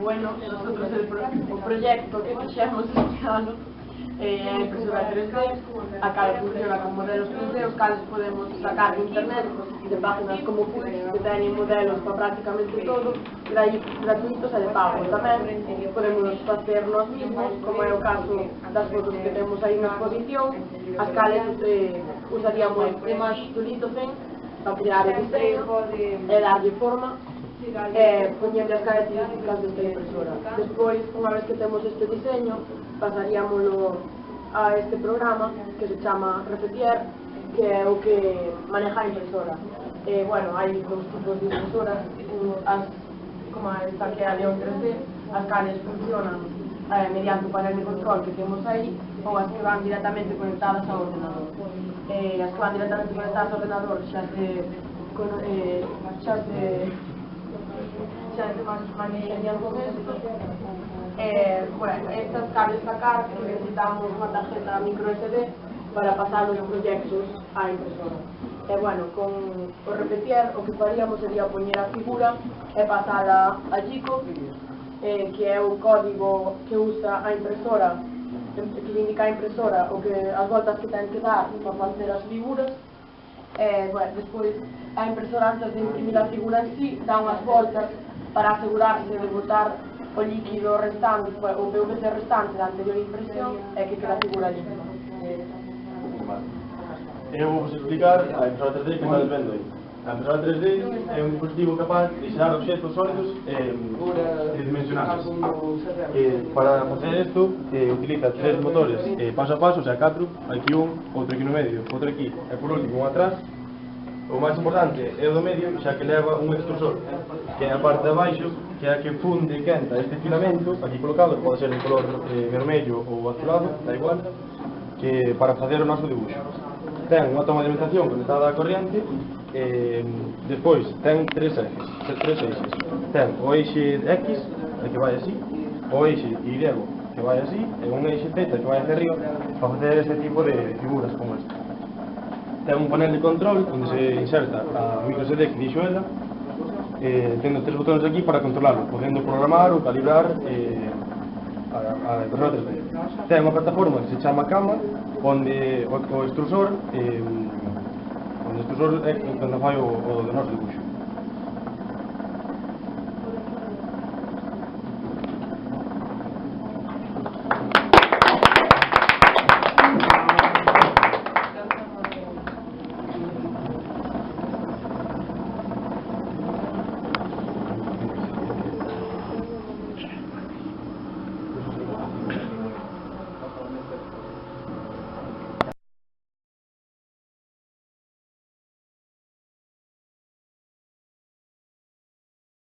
Bueno, nosotros o proyecto que fixemos este ano é a impresora 3D, a cal funciona con modelos 3D, os cales podemos sacar de internet de páginas como Wix, que teñen modelos para prácticamente todo, gratuitos e de pago tamén. Podemos facer nós mismos, como é o caso das fotos que temos aí na exposición, as cales usaríamos Image to Lithofen para crear o diseño e darlle forma, poñendo as características desta impresora. Despois, unha vez que temos este diseño, pasaríamoslo a este programa que se chama Repetier, que é o que maneja a impresora. Bueno, hai dos tipos de impresoras, como esta que é a León 3D, as cales funcionan mediante o panel de control que temos aí, ou as que van directamente conectadas ao ordenador. As que van directamente conectadas ao ordenador xa se manexarían con esto. Bueno, estas cables sacar que necesitamos unha tarjeta micro SD para pasar os proxectos á impresora. Bueno, con o Repetier o que faríamos sería poñer a figura e pasala a Gico, que é o código que usa a impresora, que lle indica a impresora o que as voltas que ten que dar para facer as figuras. Bueno, despois a impresora, antes de imprimir a figura en sí, dá unhas voltas para asegurarse de botar o líquido restante, o PVC restante da anterior impresión, e que queda a figura limpa. Eu vou explicar a impresora 3D que estades vendo aí. A impresora 3D é un dispositivo capaz de xerar objetos sólidos tridimensionales. Para facer isto, utiliza 3 motores paso a paso, o sea, 4, aquí un, outro aquí no medio, outro aquí, e por último un atrás. O máis importante é o do medio, xa que leva un extrusor, que é a parte de abaixo, que é a que funde e quenta este filamento, aquí colocado, pode ser de color vermello ou azulado, da igual, que para facer o noso dibuixo. Ten unha toma de alimentación conectada á corriente, despois ten 3 eixes. Ten o eixe X, que vai así, o eixe Y, que vai así, e un eixe Z, que vai hacia arriba, para facer este tipo de figuras como esta. Ten un panel de control onde se inserta a micro SD que dixo ela, tendo 3 botones aquí para controlarlo, podendo programar ou calibrar a impresora 3D. Ten unha plataforma que se chama Cama, onde o extrusor é onde fai o do noso dibuixo.